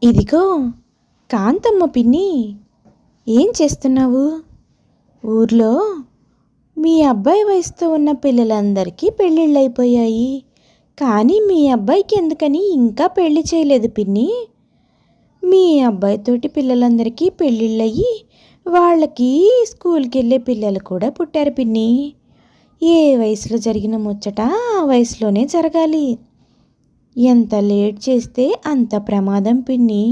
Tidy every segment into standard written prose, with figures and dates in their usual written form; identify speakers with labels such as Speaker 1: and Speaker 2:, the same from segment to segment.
Speaker 1: ఇదిగో కాంతమ్మ పిన్ని, ఏం చేస్తున్నావు? ఊర్లో మీ అబ్బాయి వయసుతో ఉన్న పిల్లలందరికీ పెళ్ళిళ్ళైపోయాయి, కానీ మీ అబ్బాయికి ఎందుకని ఇంకా పెళ్లి చేయలేదు పిన్ని? మీ అబ్బాయితోటి పిల్లలందరికీ పెళ్ళిళ్ళయ్యి వాళ్ళకి స్కూల్కి వెళ్ళే పిల్లలు కూడా పుట్టారు పిన్ని. ఏ వయసులో జరిగిన ముచ్చట ఆ వయసులోనే జరగాలి. ఎంత లేట్ చేస్తే అంత ప్రమాదం పిన్ని.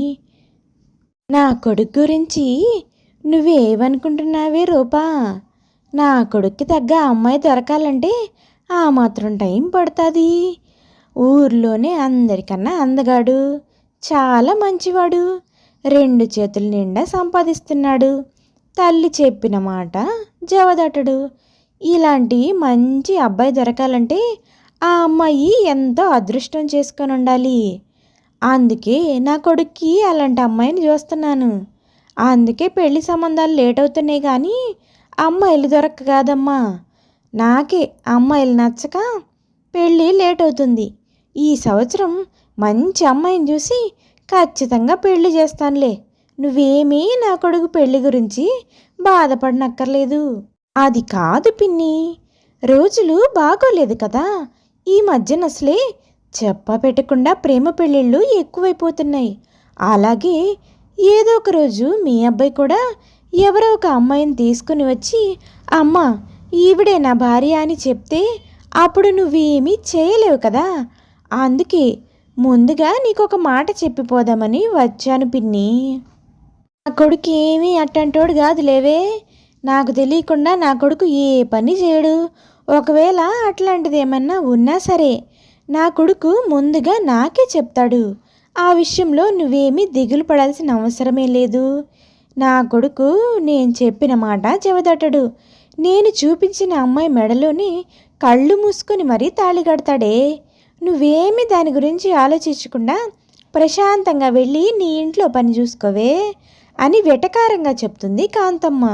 Speaker 1: నా కొడుకు గురించి నువ్వేమనుకుంటున్నావే రూపా? నా కొడుక్కి తగ్గ అమ్మాయి దొరకాలంటే ఆ మాత్రం టైం పడుతుంది. ఊర్లోనే అందరికన్నా అందగాడు, చాలా మంచివాడు, 2 చేతుల నిండా సంపాదిస్తున్నాడు, తల్లి చెప్పిన మాట జవదటడు. ఇలాంటి మంచి అబ్బాయి దొరకాలంటే ఆ అమ్మాయి ఎంతో అదృష్టం చేసుకొని ఉండాలి. అందుకే నా కొడుక్కి అలాంటి అమ్మాయిని చూస్తున్నాను. అందుకే పెళ్లి సంబంధాలు లేట్ అవుతున్నాయి, కానీ అమ్మాయిలు దొరక్క కాదమ్మా. నాకే అమ్మాయిలు నచ్చక పెళ్ళి లేట్ అవుతుంది. ఈ సంవత్సరం మంచి అమ్మాయిని చూసి ఖచ్చితంగా పెళ్లి చేస్తానులే. నువ్వేమీ నా కొడుకు పెళ్లి గురించి బాధపడనక్కర్లేదు. అది కాదు పిన్ని, రోజులు బాగోలేదు కదా ఈ మధ్యన. అసలే చెప్ప పెట్టకుండా ప్రేమ పెళ్ళిళ్ళు ఎక్కువైపోతున్నాయి. అలాగే ఏదో ఒక రోజు మీ అబ్బాయి కూడా ఎవరో ఒక అమ్మాయిని తీసుకుని వచ్చి, అమ్మ ఈవిడే నా భార్య అని చెప్తే అప్పుడు నువ్వేమీ చేయలేవు కదా. అందుకే ముందుగా నీకొక మాట చెప్పిపోదామని వచ్చాను పిన్ని. నా కొడుకు ఏమీ అట్టంటోడు కాదు లేవే. నాకు తెలియకుండా నా కొడుకు ఏ పని చేయడు. ఒకవేళ అట్లాంటిది ఏమన్నా ఉన్నా సరే నా కొడుకు ముందుగా నాకే చెప్తాడు. ఆ విషయంలో నువ్వేమీ దిగులు పడాల్సిన అవసరమే లేదు. నా కొడుకు నేను చెప్పిన మాట చెవదట్టడు. నేను చూపించిన అమ్మాయి మెడలోని కళ్ళు మూసుకొని మరీ తాళి కడతాడే. నువ్వేమీ దాని గురించి ఆలోచించకుండా ప్రశాంతంగా వెళ్ళి నీ ఇంట్లో పని చూసుకోవే అని వెటకారంగా చెప్తుంది కాంతమ్మ.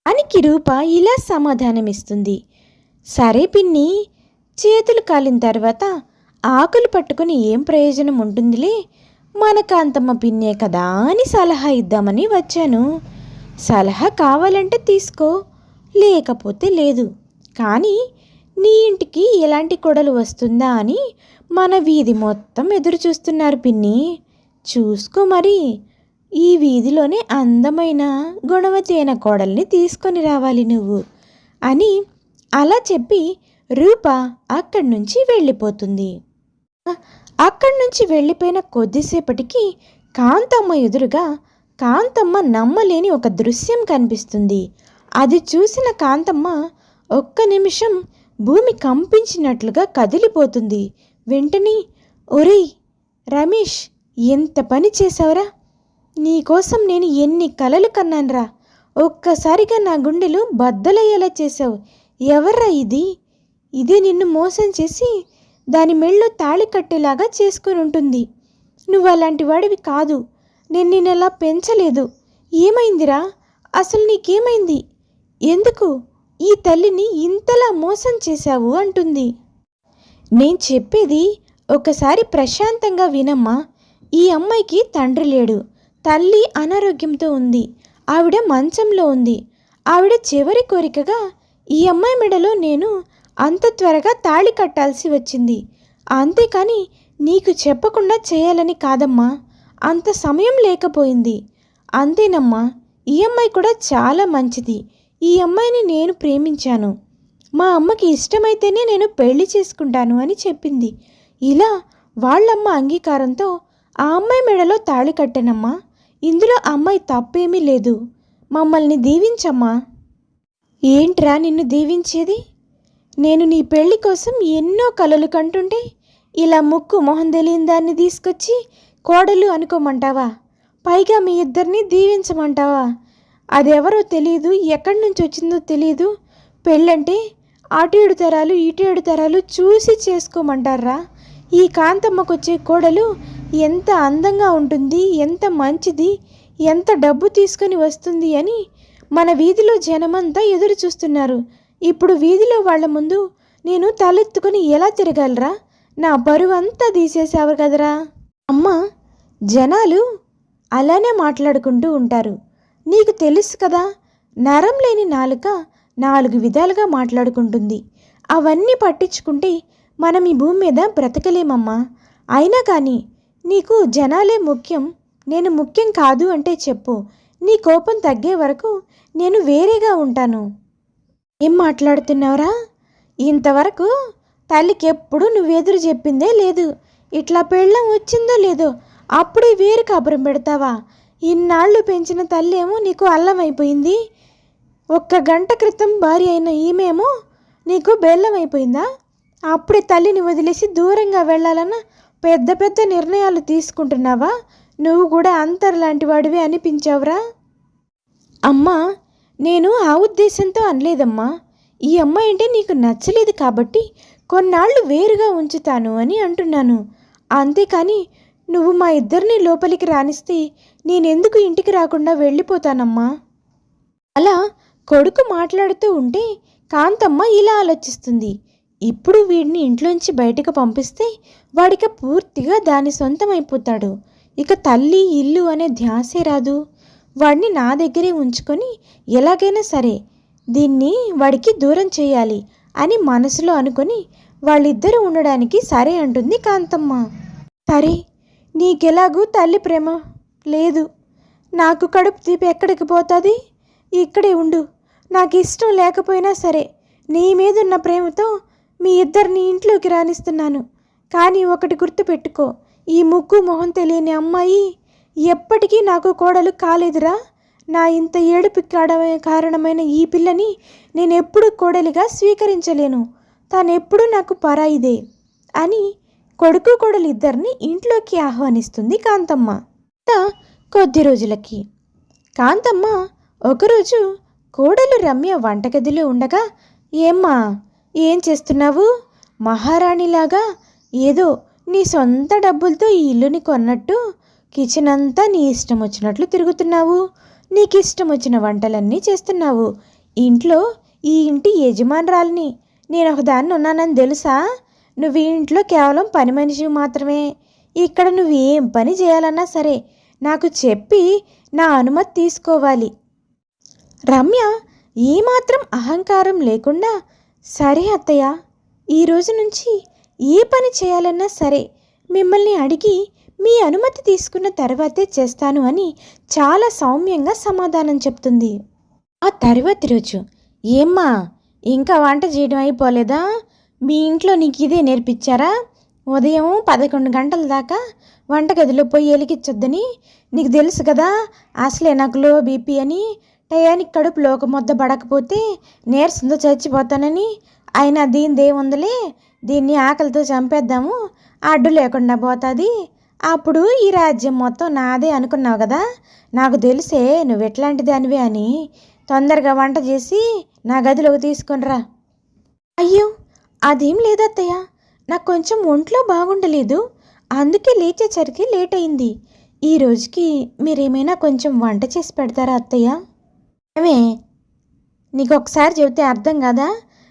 Speaker 1: అనికి రూప ఇలా సమాధానమిస్తుంది. సరే పిన్ని, చేతులు కాలిన తర్వాత ఆకులు పట్టుకుని ఏం ప్రయోజనం ఉంటుందిలే, మన కాంతమ్మ పిన్నే కదా అని సలహా ఇద్దామని వచ్చాను. సలహా కావాలంటే తీసుకో, లేకపోతే లేదు. కానీ నీ ఇంటికి ఎలాంటి కొడలు వస్తుందా అని మన వీధి మొత్తం ఎదురు చూస్తున్నారు పిన్ని. చూసుకో మరి. ఈ వీధిలోనే అందమైన గుణవతి అయిన కోడల్ని తీసుకొని రావాలి నువ్వు అని అలా చెప్పి రూప అక్కడి నుంచి వెళ్ళిపోతుంది. అక్కడి నుంచి వెళ్ళిపోయిన కొద్దిసేపటికి కాంతమ్మ ఎదురుగా కాంతమ్మ నమ్మలేని ఒక దృశ్యం కనిపిస్తుంది. అది చూసిన కాంతమ్మ ఒక్క నిమిషం భూమి కంపించినట్లుగా కదిలిపోతుంది. వెంటనే, ఒరేయ్ రమేష్, ఎంత పని చేశావురా! నీకోసం నేను ఎన్ని కలలు కన్నాన్రా! ఒక్కసారిగా నా గుండెలు బద్దలయ్యేలా చేశావు. ఎవర్రా ఇది? ఇదే నిన్ను మోసం చేసి దాని మెళ్ళో తాళి కట్టేలాగా చేసుకుని ఉంటుంది. నువ్వు అలాంటి వాడివి కాదు. నేను నిన్నలా పెంచలేదు. ఏమైందిరా? అసలు నీకేమైంది? ఎందుకు ఈ తల్లిని ఇంతలా మోసం చేశావు అంటుంది. నేను చెప్పేది ఒకసారి ప్రశాంతంగా వినమ్మా. ఈ అమ్మాయికి తండ్రి లేడు, తల్లి అనారోగ్యంతో ఉంది, ఆవిడ మంచంలో ఉంది. ఆవిడ చివరి కోరికగా ఈ అమ్మాయి మెడలో నేను అంత త్వరగా తాళి కట్టాల్సి వచ్చింది. అంతేకాని నీకు చెప్పకుండా చేయాలని కాదమ్మా, అంత సమయం లేకపోయింది. అంతేనమ్మా, ఈ అమ్మాయి కూడా చాలా మంచిది. ఈ అమ్మాయిని నేను ప్రేమించాను. మా అమ్మకి ఇష్టమైతేనే నేను పెళ్లి చేసుకుంటాను అని చెప్పింది. ఇలా వాళ్ళమ్మ అంగీకారంతో ఆ అమ్మాయి మెడలో తాళి కట్టానమ్మా. ఇందులో అమ్మాయి తప్పేమీ లేదు. మమ్మల్ని దీవించమ్మా. ఏంట్రా నిన్ను దీవించేది? నేను నీ పెళ్లి కోసం ఎన్నో కలలు కంటుంటే ఇలా ముక్కు మొహం తెలియని దాన్ని తీసుకొచ్చి కోడలు అనుకోమంటావా? పైగా మీ ఇద్దరిని దీవించమంటావా? అదెవరో తెలియదు, ఎక్కడి నుంచి వచ్చిందో తెలియదు. పెళ్ళంటే అటు 7 తరాలు ఇటు 7 తరాలు చూసి చేసుకోమంటారా? ఈ కాంతమ్మకొచ్చే కోడలు ఎంత అందంగా ఉంటుంది, ఎంత మంచిది, ఎంత డబ్బు తీసుకొని వస్తుంది అని మన వీధిలో జనమంతా ఎదురు చూస్తున్నారు. ఇప్పుడు వీధిలో వాళ్ళ ముందు నేను తలెత్తుకుని ఎలా తిరగలరా? నా బరువు అంతా తీసేసావు కదరా. అమ్మా, జనాలు అలానే మాట్లాడుకుంటూ ఉంటారు. నీకు తెలుసు కదా, నరం లేని నాలుక 4 విధాలుగా మాట్లాడుకుంటుంది. అవన్నీ పట్టించుకుంటే మనం ఈ భూమి మీద బ్రతకలేమమ్మా. అయినా కానీ నీకు జనాలే ముఖ్యం, నేను ముఖ్యం కాదు అంటే చెప్పు. నీ కోపం తగ్గే వరకు నేను వేరేగా ఉంటాను. ఏం మాట్లాడుతున్నావురా? ఇంతవరకు తల్లికి ఎప్పుడు నువ్వెదురు చెప్పిందే లేదు. ఇట్లా పెళ్ళం వచ్చిందో లేదో అప్పుడే వేరు కాపురం పెడతావా? ఇన్నాళ్ళు పెంచిన తల్లి ఏమో నీకు అల్లమైపోయింది. 1 గంట క్రితం భార్య అయిన ఈమెమో నీకు బెల్లం అయిపోయిందా? అప్పుడే తల్లిని వదిలేసి దూరంగా వెళ్ళాలన్న పెద్ద పెద్ద నిర్ణయాలు తీసుకుంటున్నావా? నువ్వు కూడా అంతర్లాంటి వాడివే అనిపించావురా. అమ్మా, నేను ఆ ఉద్దేశంతో అనలేదమ్మా. ఈ అమ్మాయి అంటే నీకు నచ్చలేదు కాబట్టి కొన్నాళ్ళు వేరుగా ఉంచుతాను అని అంటున్నాను. అంతేకాని నువ్వు మా ఇద్దరిని లోపలికి రానిస్తే నేనెందుకు ఇంటికి రాకుండా వెళ్ళిపోతానమ్మా. అలా కొడుకు మాట్లాడుతూ ఉంటే కాంతమ్మ ఇలా ఆలోచిస్తుంది. ఇప్పుడు వీడిని ఇంట్లోంచి బయటకు పంపిస్తే వాడికి పూర్తిగా దాని సొంతమైపోతాడు. ఇక తల్లి ఇల్లు అనే ధ్యాసే రాదు. వాడిని నా దగ్గరే ఉంచుకొని ఎలాగైనా సరే దీన్ని వాడికి దూరం చేయాలి అని మనసులో అనుకొని వాళ్ళిద్దరూ ఉండడానికి సరే అంటుంది కాంతమ్మ. సరే, నీకెలాగూ తల్లి ప్రేమ లేదు, నాకు కడుపు తీపి ఎక్కడికి పోతుంది? ఇక్కడే ఉండు. నాకు ఇష్టం లేకపోయినా సరే నీ మీదున్న ప్రేమతో మీ ఇద్దరిని ఇంట్లోకి రానిస్తున్నాను. కానీ ఒకటి గుర్తుపెట్టుకో, ఈ ముక్కు మొహం తెలియని అమ్మాయి ఎప్పటికీ నాకు కోడలు కాలేదురా. నా ఇంత ఏడుపు కారణమైన ఈ పిల్లని నేనెప్పుడు కోడలిగా స్వీకరించలేను. తానెప్పుడు నాకు పరాయిదే అని కొడుకు కోడలు ఇద్దరిని ఇంట్లోకి ఆహ్వానిస్తుంది కాంతమ్మ. కొద్ది రోజులకి కాంతమ్మ ఒకరోజు కోడలు రమ్య వంటగదిలో ఉండగా, ఏమ్మా ఏం చేస్తున్నావు? మహారాణిలాగా ఏదో నీ సొంత డబ్బులతో ఈ ఇల్లుని కొన్నట్టు కిచెన్ అంతా నీ ఇష్టం వచ్చినట్లు తిరుగుతున్నావు. నీకు ఇష్టం వచ్చిన వంటలన్నీ చేస్తున్నావు. ఇంట్లో ఈ ఇంటి యజమానురాలిని నేను ఒకదాన్ని ఉన్నానని తెలుసా? నువ్వు ఈ ఇంట్లో కేవలం పని మనిషి మాత్రమే. ఇక్కడ నువ్వు ఏం పని చేయాలన్నా సరే నాకు చెప్పి నా అనుమతి తీసుకోవాలి. రమ్య ఏమాత్రం అహంకారం లేకుండా, సరే అత్తయ్య, ఈరోజు నుంచి ఏ పని చేయాలన్నా సరే మిమ్మల్ని అడిగి మీ అనుమతి తీసుకున్న తర్వాతే చేస్తాను అని చాలా సౌమ్యంగా సమాధానం చెప్తుంది. ఆ తర్వాతి రోజు, ఏమ్మా ఇంకా వంట చేయడం అయిపోలేదా? మీ ఇంట్లో నీకు ఇదే నేర్పించారా? ఉదయం 11 గంటల దాకా వంటగదిలో పోయి ఎలిగించొద్దని నీకు తెలుసు కదా. అసలే నాకు లో బీపీ అని, టయానికి కడుపులో ఒక ముద్ద పడకపోతే నీరసంతో చచ్చిపోతానని. అయినా దీనిదేముందలే, దీన్ని ఆకలితో చంపేద్దాము, అడ్డు లేకుండా పోతుంది, అప్పుడు ఈ రాజ్యం మొత్తం నాదే అనుకున్నావు కదా. నాకు తెలిసే నువ్వు ఎట్లాంటి దానివే అని. తొందరగా వంట చేసి నా గదిలోకి తీసుకునిరా. అయ్యో అదేం లేదత్తయ్య, నాకు కొంచెం ఒంట్లో బాగుండలేదు, అందుకే లేచేసరికి లేట్ అయింది. ఈ రోజుకి మీరేమైనా కొంచెం వంట చేసి పెడతారా అత్తయ్య? ఏమే, నీకు ఒకసారి చెబితే అర్థం కదా.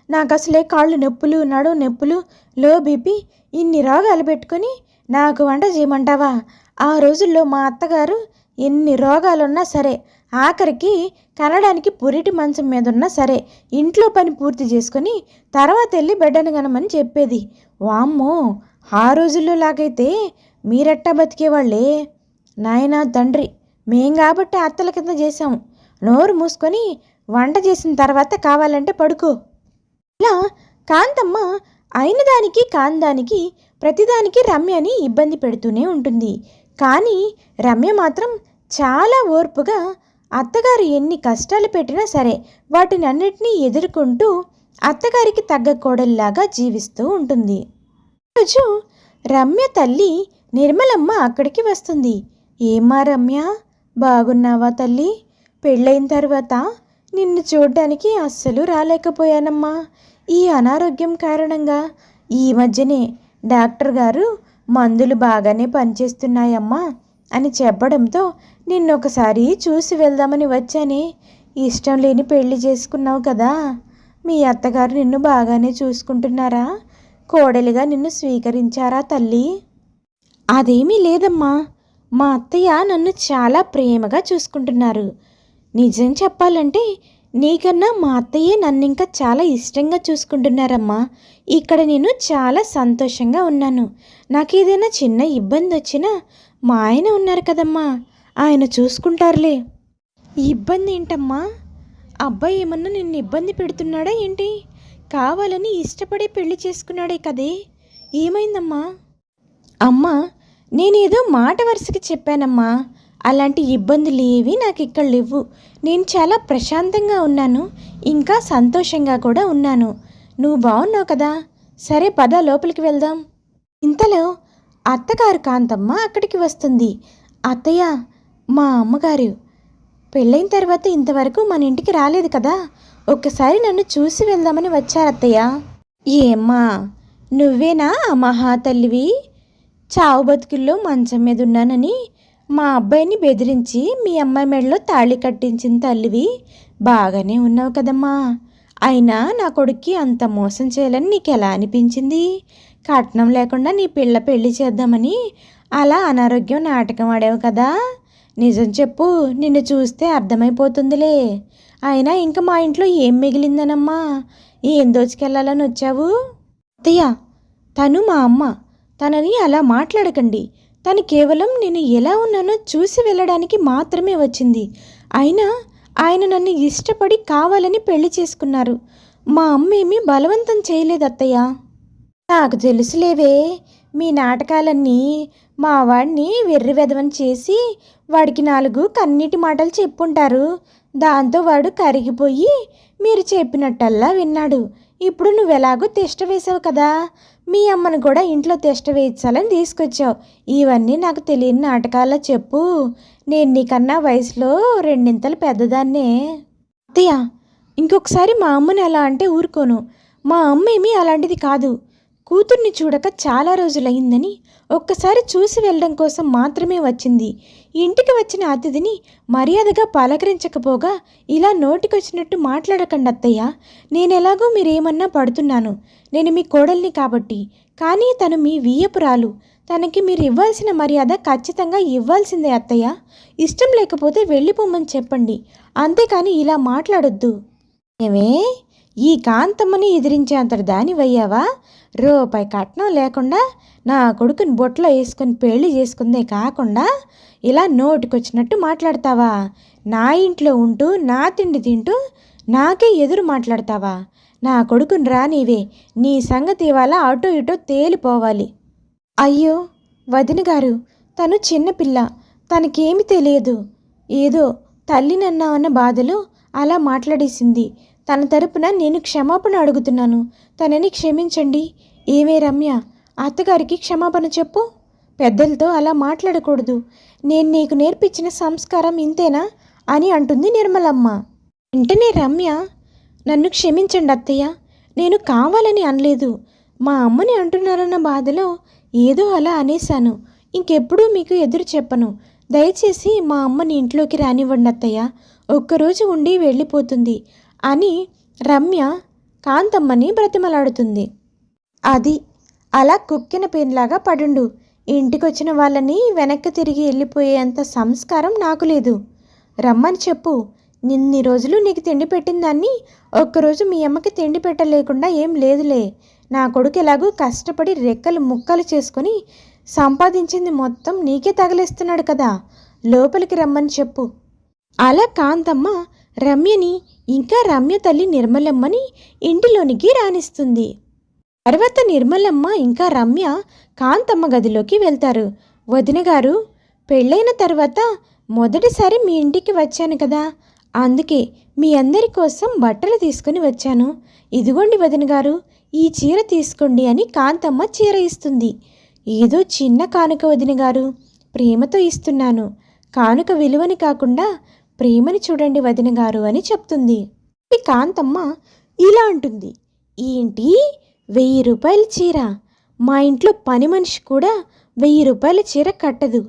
Speaker 1: నాకు అసలే కాళ్ళు నొప్పులు, నడుము నొప్పులు, లో బీపీ, ఇన్ని రోగాలు పెట్టుకొని నాకు వంట చేయమంటావా? ఆ రోజుల్లో మా అత్తగారు ఎన్ని రోగాలున్నా సరే, ఆఖరికి కనడానికి పురిటి మంచం మీద ఉన్నా సరే ఇంట్లో పని పూర్తి చేసుకొని తర్వాత వెళ్ళి బిడ్డను కనమని చెప్పేది. వామ్మో, ఆ రోజుల్లో లాగైతే మీరెట్టా బతికేవాళ్ళే? నాయనా తండ్రి, మేం కాబట్టి అత్తల కింద చేశాము. నోరు మూసుకొని వంట చేసిన తర్వాత కావాలంటే పడుకో. ఇలా కాంతమ్మ అయిన దానికి కాందానికి ప్రతిదానికి రమ్యని ఇబ్బంది పెడుతూనే ఉంటుంది. కానీ రమ్య మాత్రం చాలా ఓర్పుగా అత్తగారు ఎన్ని కష్టాలు పెట్టినా సరే వాటిని అన్నిటినీ ఎదుర్కొంటూ అత్తగారికి తగ్గ కోడల్లాగా జీవిస్తూ ఉంటుంది. రోజు రమ్య తల్లి నిర్మలమ్మ అక్కడికి వస్తుంది. ఏమ్మా రమ్య, బాగున్నావా తల్లి? పెళ్ళైన తర్వాత నిన్ను చూడ్డానికి అస్సలు రాలేకపోయానమ్మా. ఈ అనారోగ్యం కారణంగా ఈ మధ్యనే డాక్టర్ గారు మందులు బాగానే పనిచేస్తున్నాయమ్మా అని చెప్పడంతో నిన్నొకసారి చూసి వెళ్దామని వచ్చానే. ఇష్టం లేని పెళ్లి చేసుకున్నావు కదా, మీ అత్తగారు నిన్ను బాగానే చూసుకుంటున్నారా? కోడలిగా నిన్ను స్వీకరించారా తల్లి? అదేమీ లేదమ్మా, మా అత్తయ్య నన్ను చాలా ప్రేమగా చూసుకుంటున్నారు. నిజం చెప్పాలంటే నీకన్నా మా అత్తయ్యే నన్నింకా చాలా ఇష్టంగా చూసుకుంటున్నారమ్మా. ఇక్కడ నేను చాలా సంతోషంగా ఉన్నాను. నాకేదైనా చిన్న ఇబ్బంది వచ్చినా మా ఆయన ఉన్నారు కదమ్మా, ఆయన చూసుకుంటారులే. ఇబ్బంది ఏంటమ్మా? అబ్బాయి ఏమన్నా నిన్ను ఇబ్బంది పెడుతున్నాడా ఏంటి? కావాలని ఇష్టపడి పెళ్లి చేసుకున్నాడే కదే, ఏమైందమ్మా? అమ్మా, నేనేదో మాట వరుసకి చెప్పానమ్మా. అలాంటి ఇబ్బందులు ఏవి నాకు ఇక్కడ లేవు. నేను చాలా ప్రశాంతంగా ఉన్నాను, ఇంకా సంతోషంగా కూడా ఉన్నాను. నువ్వు బాగున్నావు కదా? సరే పద, లోపలికి వెళ్దాం. ఇంతలో అత్తగారు కాంతమ్మ అక్కడికి వస్తుంది. అత్తయ్య, మా అమ్మగారు పెళ్ళైన తర్వాత ఇంతవరకు మన ఇంటికి రాలేదు కదా, ఒక్కసారి నన్ను చూసి వెళ్దామని వచ్చారత్తయ్య. ఏమ్మా, నువ్వేనా ఆ మహాతల్లివి? చావు బతుకుల్లో మంచం మీద ఉన్నానని మా అబ్బాయిని బెదిరించి మీ అమ్మాయి మెడలో తాళి కట్టించిన తల్లివి. బాగానే ఉన్నావు కదమ్మా. అయినా నా కొడుక్కి అంత మోసం చేయాలని నీకు ఎలా అనిపించింది? కట్నం లేకుండా నీ పిల్ల పెళ్లి చేద్దామని అలా అనారోగ్యం నాటకం ఆడావు కదా. నిజం చెప్పు, నిన్ను చూస్తే అర్థమైపోతుందిలే. అయినా ఇంకా మా ఇంట్లో ఏం మిగిలిందనమ్మా? ఏం దోచుకెళ్ళాలని వచ్చావు? అత్తయ్య, తను మా అమ్మ. తనని అలా మాట్లాడకండి. తను కేవలం నేను ఎలా ఉన్నానో చూసి వెళ్ళడానికి మాత్రమే వచ్చింది. అయినా ఆయన నన్ను ఇష్టపడి కావాలని పెళ్లి చేసుకున్నారు. మా అమ్మ ఏమీ బలవంతం చేయలేదు అత్తయ్య. నాకు తెలుసులేవే, మీ నాటకాలన్నీ మా వాడిని వెర్రి వెధవని చేసి వాడికి 4 కన్నీటి మాటలు చెప్పుంటారు. దాంతో వాడు కరిగిపోయి మీరు చెప్పినట్టల్లా విన్నాడు. ఇప్పుడు నువ్వెలాగో తిష్ట వేసావు కదా, మీ అమ్మను కూడా ఇంట్లో తిష్ట వేయించాలని తీసుకొచ్చావు. ఇవన్నీ నాకు తెలియని నాటకాల్లో చెప్పు. నేను నీకన్నా వయసులో 2 పెద్దదాన్నే. అత్తయ్య, ఇంకొకసారి మా అమ్మని అలా అంటే ఊరుకోను. మా అమ్మ ఏమీ అలాంటిది కాదు. కూతుర్ని చూడక చాలా రోజులయ్యిందని ఒక్కసారి చూసి వెళ్ళడం కోసం మాత్రమే వచ్చింది. ఇంటికి వచ్చిన అతిథిని మర్యాదగా పలకరించకపోగా ఇలా నోటికొచ్చినట్టు మాట్లాడకండి అత్తయ్య. నేనెలాగో మీరేమన్నా పడుతున్నాను. నేను మీ కోడల్ని కాబట్టి. కానీ తను మీ వియ్యపురాలు. తనకి మీరు ఇవ్వాల్సిన మర్యాద ఖచ్చితంగా ఇవ్వాల్సిందే అత్తయ్య. ఇష్టం లేకపోతే వెళ్ళిపోమని చెప్పండి, అంతేకాని ఇలా మాట్లాడొద్దు. ఏమే, ఈ కాంతమ్మని ఎదిరించే అంతటి దానివయ్యావా? రూపాయి కట్నం లేకుండా నా కొడుకుని బొట్లో వేసుకొని పెళ్లి చేసుకుందే కాకుండా ఇలా నోటికొచ్చినట్టు మాట్లాడతావా? నా ఇంట్లో ఉంటూ నా తిండి తింటూ నాకే ఎదురు మాట్లాడతావా? నా కొడుకుని రానివే, నీ సంగతి ఇవాళ అటో ఇటో తేలిపోవాలి. అయ్యో వదిన గారు, తను చిన్నపిల్ల, తనకేమి తెలియదు. ఏదో తల్లినన్నామన్న బాధలో అలా మాట్లాడేసింది. తన తరపున నేను క్షమాపణ అడుగుతున్నాను. తనని క్షమించండి. ఏమే రమ్య, అత్తగారికి క్షమాపణ చెప్పు. పెద్దలతో అలా మాట్లాడకూడదు. నేను నీకు నేర్పించిన సంస్కారం ఇంతేనా అని అంటుంది నిర్మలమ్మ. వెంటనే రమ్య, నన్ను క్షమించండి అత్తయ్య, నేను కావాలని అనలేదు. మా అమ్మని అంటున్నారన్న బాధలో ఏదో అలా అనేశాను. ఇంకెప్పుడూ మీకు ఎదురు చెప్పను. దయచేసి మా అమ్మని ఇంట్లోకి రానివ్వండి అత్తయ్య, ఒక్కరోజు ఉండి వెళ్ళిపోతుంది అని రమ్య కాంతమ్మని బ్రతిమలాడుతుంది. అది అలా కుక్కిన పెన్లాగా పడుండు. ఇంటికొచ్చిన వాళ్ళని వెనక్కి తిరిగి వెళ్ళిపోయేంత సంస్కారం నాకు లేదు. రమ్మని చెప్పు. నిన్ని రోజులు నీకు తిండి పెట్టిన దాన్ని ఒక్కరోజు మీ అమ్మకి తిండి పెట్టలేకుండా ఏం లేదులే. నా కొడుకు ఎలాగూ కష్టపడి రెక్కలు ముక్కలు చేసుకొని సంపాదించింది మొత్తం నీకే తగిలేస్తున్నాడు కదా, లోపలికి రమ్మని చెప్పు. అలా కాంతమ్మ రమ్యని ఇంకా రమ్య తల్లి నిర్మలమ్మని ఇంటిలోనికి రానిస్తుంది. తర్వాత నిర్మలమ్మ ఇంకా రమ్య కాంతమ్మ గదిలోకి వెళ్తారు. వదిన గారు, పెళ్ళైన తర్వాత మొదటిసారి మీ ఇంటికి వచ్చాను కదా, అందుకే మీ అందరి కోసం బట్టలు తీసుకుని వచ్చాను. ఇదిగోండి వదిన గారు, ఈ చీర తీసుకోండి అని కాంతమ్మ చీర ఇస్తుంది. ఏదో చిన్న కానుక వదిన గారు, ప్రేమతో ఇస్తున్నాను. కానుక విలువని కాకుండా ప్రేమని చూడండి వదిన గారు అని చెప్తుంది. కాంతమ్మ ఇలా అంటుంది, ఏంటి 1000 రూపాయల చీర? మా ఇంట్లో పని మనిషి కూడా 1000 రూపాయల చీర కట్టదు.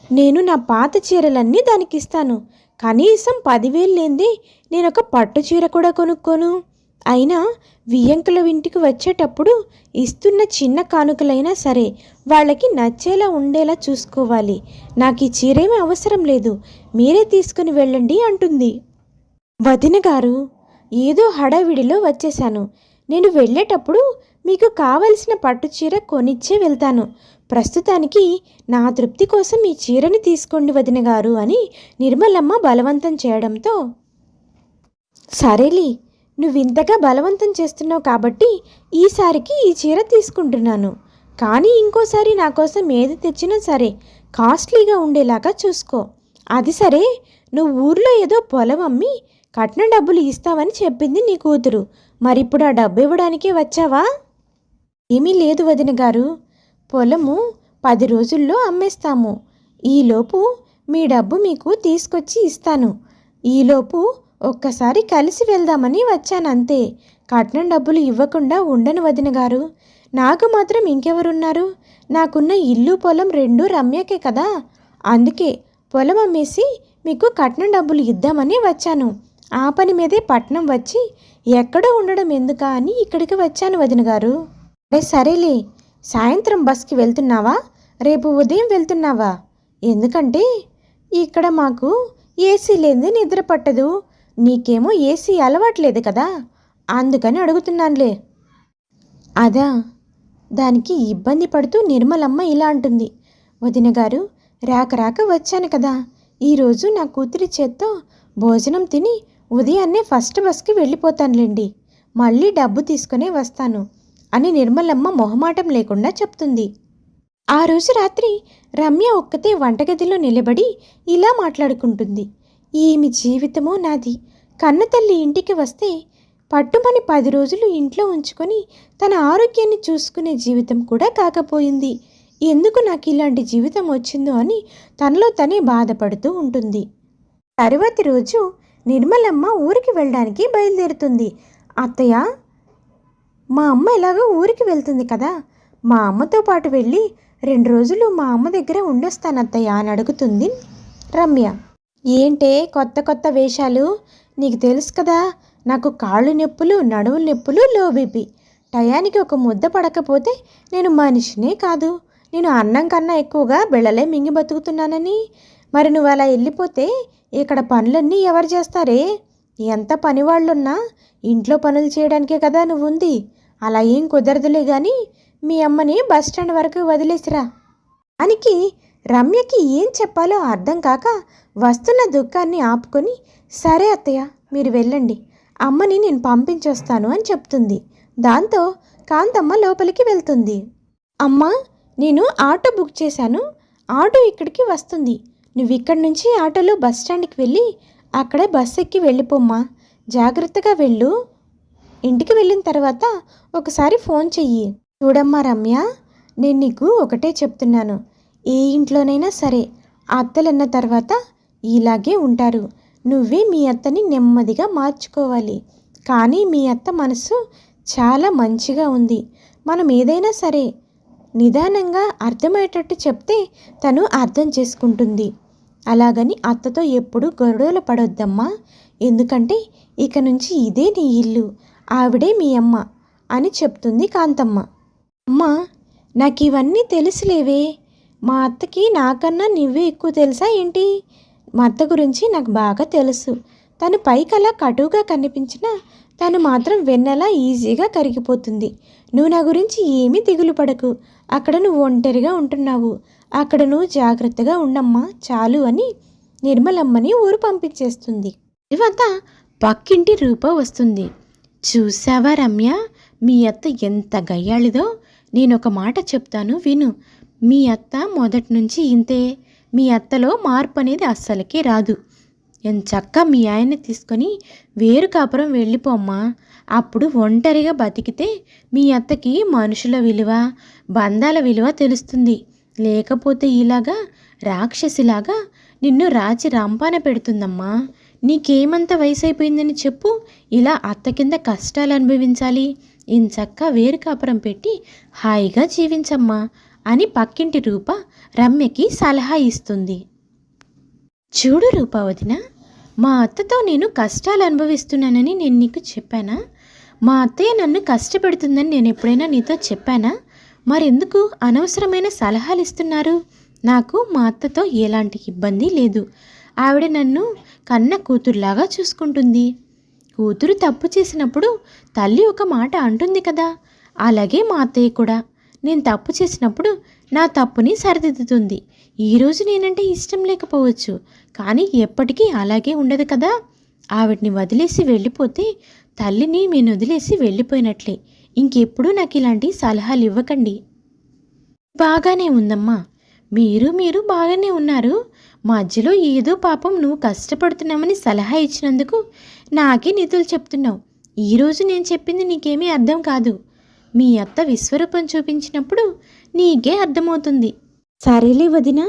Speaker 1: నేను నా పాత చీరలన్నీ దానికి ఇస్తాను. కనీసం 10,000 లేనిదే నేను ఒక పట్టు చీర కూడా కొనుక్కోను. అయినా వియ్యంకుల ఇంటికి వచ్చేటప్పుడు ఇస్తున్న చిన్న కానుకలైనా సరే వాళ్ళకి నచ్చేలా ఉండేలా చూసుకోవాలి. నాకు ఈ చీరేమీ అవసరం లేదు, మీరే తీసుకుని వెళ్ళండి అంటుంది. వదిన గారు, ఏదో హడావిడిలో వచ్చేశాను. నేను వెళ్ళేటప్పుడు మీకు కావలసిన పట్టు చీర కొనిచ్చే వెళ్తాను. ప్రస్తుతానికి నా తృప్తి కోసం ఈ చీరని తీసుకోండి వదిన గారు అని నిర్మలమ్మ బలవంతం చేయడంతో, సరేలే, నువ్వింతగా బలవంతం చేస్తున్నావు కాబట్టి ఈసారికి ఈ చీర తీసుకుంటున్నాను. కానీ ఇంకోసారి నా కోసం ఏది తెచ్చినా సరే కాస్ట్లీగా ఉండేలాగా చూసుకో. అది సరే, నువ్వు ఊర్లో ఏదో పొలం అమ్మి కట్నం డబ్బులు ఇస్తావని చెప్పింది నీ కూతురు. మరిప్పుడు ఆ డబ్బు ఇవ్వడానికే వచ్చావా? ఏమీ లేదు వదిన గారు, పొలము 10 రోజుల్లో అమ్మేస్తాము. ఈలోపు మీ డబ్బు మీకు తీసుకొచ్చి ఇస్తాను. ఈలోపు ఒక్కసారి కలిసి వెళ్దామని వచ్చానంతే. కట్నం డబ్బులు ఇవ్వకుండా ఉండను వదిన గారు. నాకు మాత్రం ఇంకెవరున్నారు? నాకున్న ఇల్లు పొలం 2 రమ్యకే కదా. అందుకే పొలం అమ్మేసి మీకు కట్నం డబ్బులు ఇద్దామని వచ్చాను. ఆ పని మీదే పట్నం వచ్చి ఎక్కడో ఉండడం ఎందుకా అని ఇక్కడికి వచ్చాను వదిన గారు. సరేలే, సాయంత్రం బస్కి వెళ్తున్నావా, రేపు ఉదయం వెళ్తున్నావా? ఎందుకంటే ఇక్కడ మాకు ఏసీ లేనిది నిద్ర పట్టదు. నీకేమో ఏసీ అలవాట్లేదు కదా, అందుకని అడుగుతున్నానులే. అదా, దానికి ఇబ్బంది పడుతూ నిర్మలమ్మ ఇలా అంటుంది. వదిన గారు, రాక రాక వచ్చాను కదా, ఈరోజు నా కూతురి చేత్తో భోజనం తిని ఉదయాన్నే ఫస్ట్ బస్కి వెళ్ళిపోతానులేండి. మళ్ళీ డబ్బు తీసుకునే వస్తాను అని నిర్మలమ్మ మొహమాటం లేకుండా చెప్తుంది. ఆ రోజు రాత్రి రమ్య ఒక్కతే వంటగదిలో నిలబడి ఇలా మాట్లాడుకుంటుంది. ఈమె జీవితమో నాది. కన్నతల్లి ఇంటికి వస్తే పట్టుమని 10 రోజులు ఇంట్లో ఉంచుకొని తన ఆరోగ్యాన్ని చూసుకునే జీవితం కూడా కాకపోయింది. ఎందుకు నాకు ఇలాంటి జీవితం వచ్చిందో అని తనలో తనే బాధపడుతూ ఉంటుంది. తరువాతి రోజు నిర్మలమ్మ ఊరికి వెళ్ళడానికి బయలుదేరుతుంది. అత్తయ్య, మా అమ్మ ఎలాగో ఊరికి వెళ్తుంది కదా, మా అమ్మతో పాటు వెళ్ళి 2 రోజులు మా అమ్మ దగ్గర ఉండొస్తాను అత్తయ్య అని అడుగుతుంది రమ్య. ఏంటే కొత్త కొత్త వేషాలు? నీకు తెలుసు కదా, నాకు కాళ్ళు నొప్పులు, నడుముల నొప్పులు, లో బీపీ. టయానికి ఒక ముద్ద పడకపోతే నేను మనిషినే కాదు. నేను అన్నం కన్నా ఎక్కువగా బిళ్ళలే మింగి బతుకుతున్నానని. మరి నువ్వు అలా వెళ్ళిపోతే ఇక్కడ పనులన్నీ ఎవరు చేస్తారే? ఎంత పనివాళ్ళున్నా ఇంట్లో పనులు చేయడానికే కదా నువ్వు ఉంది. అలా ఏం కుదరదులే కానీ మీ అమ్మని బస్టాండ్ వరకు వదిలేసిరా. దానికి రమ్యకి ఏం చెప్పాలో అర్థం కాక వస్తున్న దుఃఖాన్ని ఆపుకొని, సరే అత్తయ్య, మీరు వెళ్ళండి, అమ్మని నేను పంపించొస్తాను అని చెప్తుంది. దాంతో కాంతమ్మ లోపలికి వెళ్తుంది. అమ్మా, నేను ఆటో బుక్ చేశాను, ఆటో ఇక్కడికి వస్తుంది. నువ్వు ఇక్కడి నుంచి ఆటోలో బస్ స్టాండ్కి వెళ్ళి అక్కడే బస్సు ఎక్కి వెళ్ళిపోమ్మా. జాగ్రత్తగా వెళ్ళు. ఇంటికి వెళ్ళిన తర్వాత ఒకసారి ఫోన్ చెయ్యి. చూడమ్మా రమ్య, నేను నీకు ఒకటే చెప్తున్నాను, ఏ ఇంట్లోనైనా సరే అత్తలన్న తర్వాత ఇలాగే ఉంటారు. నువ్వే మీ అత్తని నెమ్మదిగా మార్చుకోవాలి. కానీ మీ అత్త మనసు చాలా మంచిగా ఉంది. మనం ఏదైనా సరే నిదానంగా అర్థమయ్యేటట్టు చెప్తే తను అర్థం చేసుకుంటుంది. అలాగని అత్తతో ఎప్పుడూ గొడవలు పడొద్దమ్మా. ఎందుకంటే ఇక నుంచి ఇదే నీ ఇల్లు, ఆవిడే మీ అమ్మ అని చెప్తుంది కాంతమ్మ. అమ్మా, నాకు ఇవన్నీ తెలుసులేవే. మా అత్తకి నాకన్నా నువ్వే ఎక్కువ తెలుసా ఏంటి? మా అత్త గురించి నాకు బాగా తెలుసు. తను పైకలా కటువుగా కనిపించినా తను మాత్రం వెన్నెలా ఈజీగా కరిగిపోతుంది. నువ్వు నా గురించి ఏమీ దిగులు పడకు. అక్కడ నువ్వు ఒంటరిగా ఉంటున్నావు, అక్కడ నువ్వు జాగ్రత్తగా ఉండమ్మా చాలు అని నిర్మలమ్మని ఊరు పంపించేస్తుంది. తర్వాత పక్కింటి రూప వస్తుంది. చూసావా రమ్య, మీ అత్త ఎంత గయ్యాళిదో. నేనొక మాట చెప్తాను విను. మీ అత్త మొదటి నుంచి ఇంతే. మీ అత్తలో మార్పు అనేది అస్సలకే రాదు. ఎంచక్కా మీ ఆయన్ని తీసుకొని వేరు కాపురం వెళ్ళిపోమ్మా. అప్పుడు ఒంటరిగా బతికితే మీ అత్తకి మనుషుల విలువ, బంధాల విలువ తెలుస్తుంది. లేకపోతే ఇలాగా రాక్షసిలాగా నిన్ను రాచి రంపాన పెడుతుందమ్మా. నీకేమంత వయసు అయిపోయిందని చెప్పు, ఇలా అత్త కింద కష్టాలు అనుభవించాలి? ఇంచక్క వేరు కాపురం పెట్టి హాయిగా జీవించమ్మా అని పక్కింటి రూప రమ్యకి సలహా ఇస్తుంది. చూడు రూపా వదిన, మా అత్తతో నేను కష్టాలు అనుభవిస్తున్నానని నేను నీకు చెప్పానా? మా అత్తయ్య నన్ను కష్టపెడుతుందని నేను ఎప్పుడైనా నీతో చెప్పానా? మరెందుకు అనవసరమైన సలహాలు ఇస్తున్నారు? నాకు మా అత్తతో ఎలాంటి ఇబ్బంది లేదు. ఆవిడ నన్ను కన్న కూతురులాగా చూసుకుంటుంది. కూతురు తప్పు చేసినప్పుడు తల్లి ఒక మాట అంటుంది కదా, అలాగే మా అత్తయ్య కూడా నేను తప్పు చేసినప్పుడు నా తప్పుని సరిదిద్దుతుంది. ఈరోజు నేనంటే ఇష్టం లేకపోవచ్చు, కానీ ఎప్పటికీ అలాగే ఉండదు కదా. ఆవిడ్ని వదిలేసి వెళ్ళిపోతే తల్లిని నేను వదిలేసి వెళ్ళిపోయినట్లే. ఇంకెప్పుడు నాకు ఇలాంటి సలహాలు ఇవ్వకండి. బాగానే ఉందమ్మా, మీరు బాగానే ఉన్నారు. మధ్యలో ఏదో పాపం నువ్వు కష్టపడుతున్నామని సలహా ఇచ్చినందుకు నాకే నిధులు చెప్తున్నావు. ఈరోజు నేను చెప్పింది నీకేమీ అర్థం కాదు. మీ అత్త విశ్వరూపం చూపించినప్పుడు నీకే అర్థమవుతుంది. సరేలే వదినా,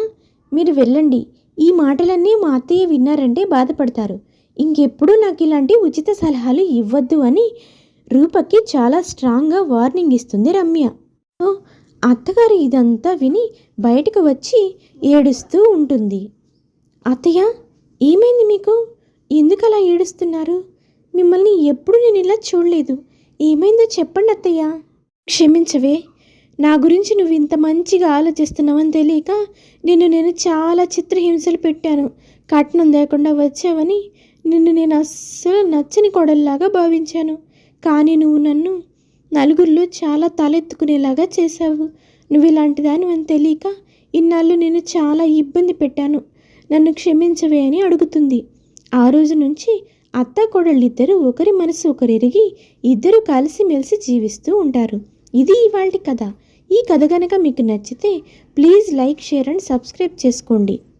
Speaker 1: మీరు వెళ్ళండి. ఈ మాటలన్నీ మా అత్తయ్య విన్నారంటే బాధపడతారు. ఇంకెప్పుడు నాకు ఇలాంటి ఉచిత సలహాలు ఇవ్వద్దు అని రూపకి చాలా స్ట్రాంగ్గా వార్నింగ్ ఇస్తుంది రమ్య. అత్తగారు ఇదంతా విని బయటకు వచ్చి ఏడుస్తూ ఉంటుంది. అత్తయ్య, ఏమైంది మీకు? ఎందుకు అలా ఏడుస్తున్నారు? మిమ్మల్ని ఎప్పుడు నేను ఇలా చూడలేదు. ఏమైందో చెప్పండి అత్తయ్య. క్షమించవే, నా గురించి నువ్వు ఇంత మంచిగా ఆలోచిస్తున్నావని తెలియక నేను చాలా చిత్రహింసలు పెట్టాను. కట్నం లేకుండా వచ్చావని నిన్ను నేను అస్సలు నచ్చని కోడల్లాగా భావించాను. కానీ నువ్వు నన్ను నలుగురిలో చాలా తలెత్తుకునేలాగా చేశావు. నువ్వు ఇలాంటి దానివని తెలియక ఇన్నాళ్ళు నేను చాలా ఇబ్బంది పెట్టాను. నన్ను క్షమించవే అని అడుగుతుంది. ఆ రోజు నుంచి అత్త కోడళ్ళిద్దరూ ఒకరి మనసు ఒకరు ఎరిగి ఇద్దరు కలిసిమెలిసి జీవిస్తూ ఉంటారు. ఇది ఇవాల్టి కథ. ఈ కథ గనక మీకు నచ్చితే please like, share and subscribe చేసుకోండి.